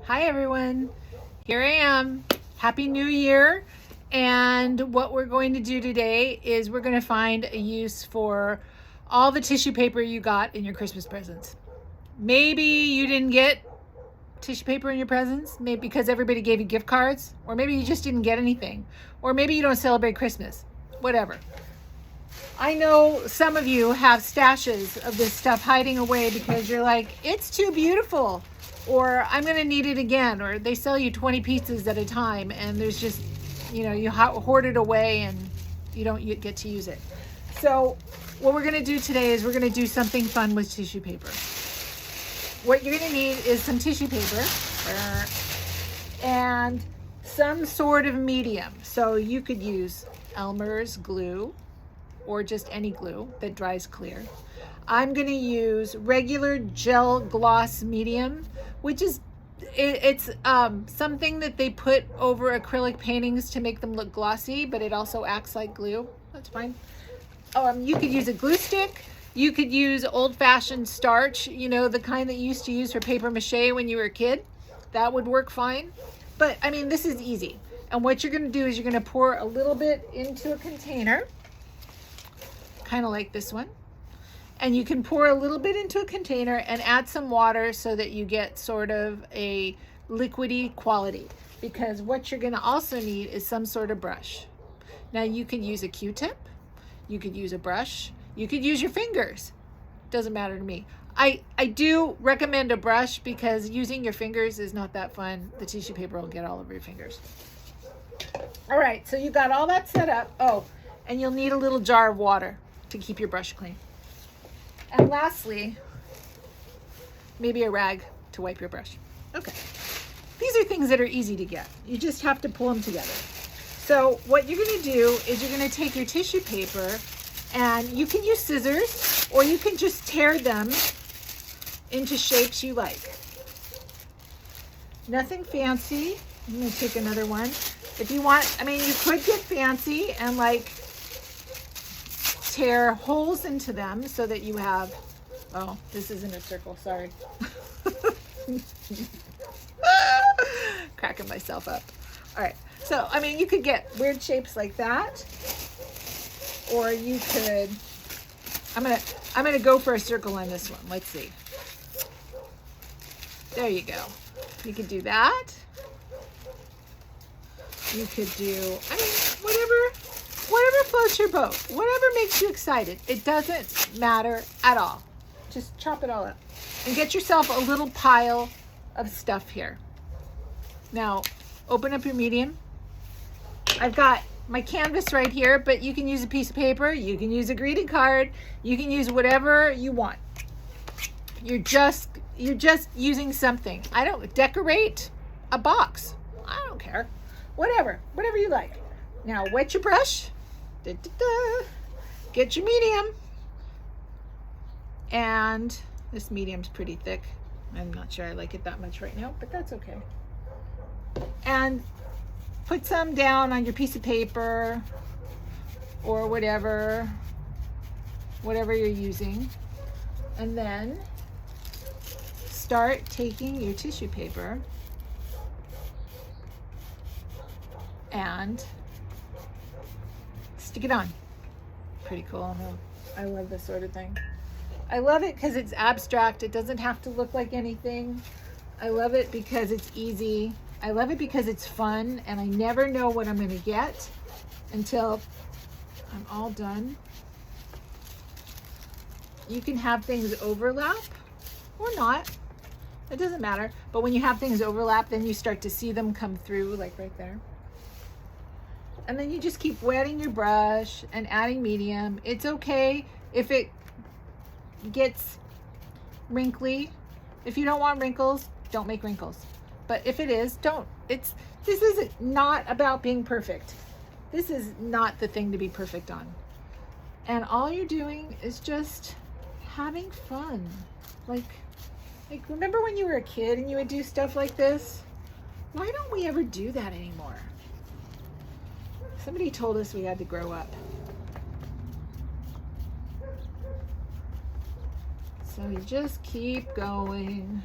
Hi everyone, here I am. Happy New Year. And what we're going to do today is we're going to find a use for all the tissue paper you got in your Christmas presents. Maybe you didn't get tissue paper in your presents, maybe because everybody gave you gift cards, or maybe you just didn't get anything, or maybe you don't celebrate Christmas, whatever. I know some of you have stashes of this stuff hiding away because you're like, it's too beautiful, or I'm going to need it again, or they sell you 20 pieces at a time and there's just, you hoard it away and you don't get to use it. So what we're going to do today is we're going to do something fun with tissue paper. What you're going to need is some tissue paper and some sort of medium. So you could use Elmer's glue or just any glue that dries clear. I'm going to use regular gel gloss medium, which is it's something that they put over acrylic paintings to make them look glossy, but it also acts like glue. That's fine. You could use a glue stick. You could use old-fashioned starch, the kind that you used to use for paper mache when you were a kid. That would work fine. But I mean, this is easy. And what you're going to do is you're going to pour a little bit into a container, kind of like this one. And you can pour a little bit into a container and add some water so that you get sort of a liquidy quality. Because what you're going to also need is some sort of brush. Now you could use a Q-tip, you could use a brush, you could use your fingers. Doesn't matter to me. I do recommend a brush because using your fingers is not that fun. The tissue paper will get all over your fingers. All right, so you got all that set up. Oh, and you'll need a little jar of water to keep your brush clean. And lastly, maybe a rag to wipe your brush. Okay. These are things that are easy to get. You just have to pull them together. So what you're going to do is you're going to take your tissue paper and you can use scissors or you can just tear them into shapes you like. Nothing fancy. I'm going to take another one. If you want, you could get fancy and tear holes into them so that you have, oh, this isn't a circle, sorry. Cracking myself up. All right, so, you could get weird shapes like that, or you could, I'm gonna go for a circle on this one. Let's see. There you go. You could do that. You could do, whatever floats your boat, whatever makes you excited. It doesn't matter at all. Just chop it all up and get yourself a little pile of stuff here. Now, open up your medium. I've got my canvas right here, but you can use a piece of paper. You can use a greeting card. You can use whatever you want. You're just using something. I don't decorate a box. I don't care. Whatever you like. Now, wet your brush. Get your medium. And this medium's pretty thick. I'm not sure I like it that much right now, but that's okay. And put some down on your piece of paper or whatever you're using. And then start taking your tissue paper and stick it on. Pretty cool, huh? I love this sort of thing. I love it because it's abstract. It doesn't have to look like anything. I love it because it's easy. I love it because it's fun, and I never know what I'm going to get until I'm all done. You can have things overlap or not. It doesn't matter. But when you have things overlap, then you start to see them come through, like right there. And then you just keep wetting your brush and adding medium. It's okay if it gets wrinkly. If you don't want wrinkles, don't make wrinkles. But if it is, don't. This is not about being perfect. This is not the thing to be perfect on. And all you're doing is just having fun. Like remember when you were a kid and you would do stuff like this? Why don't we ever do that anymore? Somebody told us we had to grow up. So you just keep going.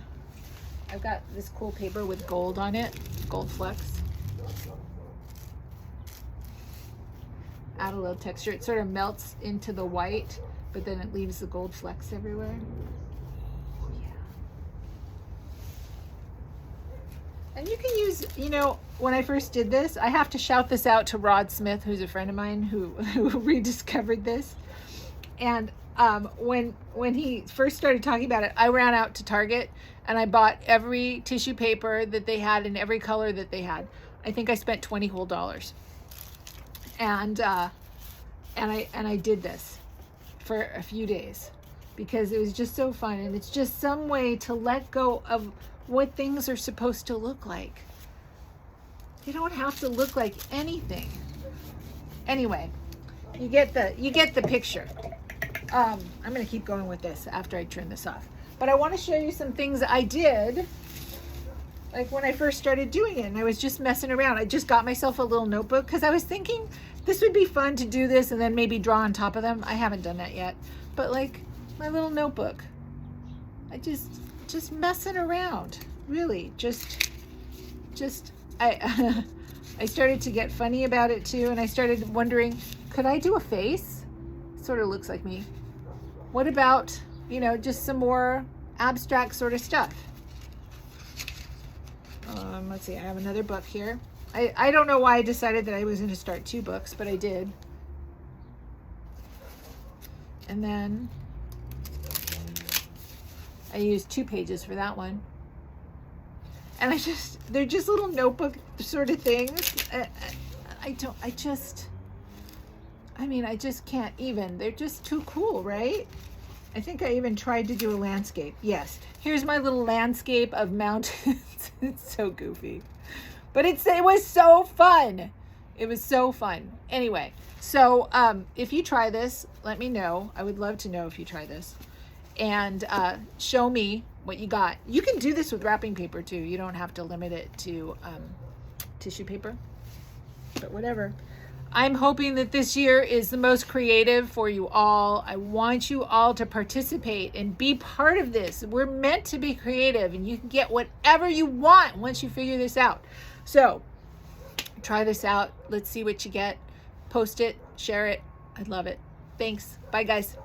I've got this cool paper with gold on it, gold flecks. Add a little texture. It sort of melts into the white, but then it leaves the gold flecks everywhere. And you can use, you know, when I first did this, I have to shout this out to Rod Smith, who's a friend of mine who rediscovered this. And when he first started talking about it, I ran out to Target and I bought every tissue paper that they had in every color that they had. I think I spent $20 whole. And I did this for a few days because it was just so fun, and it's just some way to let go of what things are supposed to look like. They don't have to look like anything. Anyway, you get the picture. I'm gonna keep going with this after I turn this off. But I want to show you some things I did, like when I first started doing it, and I was just messing around. I just got myself a little notebook because I was thinking this would be fun to do this and then maybe draw on top of them. I haven't done that yet, but like my little notebook. I just messing around, really. I I started to get funny about it too, and I started wondering, could I do a face? Sort of looks like me. What about, you know, just some more abstract sort of stuff? Let's see, I have another book here. I don't know why I decided that I was going to start 2 books, but I did. And then I used 2 pages for that one. And they're just little notebook sort of things. I just can't even. They're just too cool, right? I think I even tried to do a landscape. Yes, here's my little landscape of mountains. It's so goofy, but it was so fun. It was so fun. Anyway, so if you try this, let me know. I would love to know if you try this, and show me what you got. You can do this with wrapping paper too. You don't have to limit it to tissue paper, but whatever. I'm hoping that this year is the most creative for you all. I want you all to participate and be part of this. We're meant to be creative, and you can get whatever you want once you figure this out. So try this out. Let's see what you get. Post it, share it. I'd love it. Thanks. Bye, guys.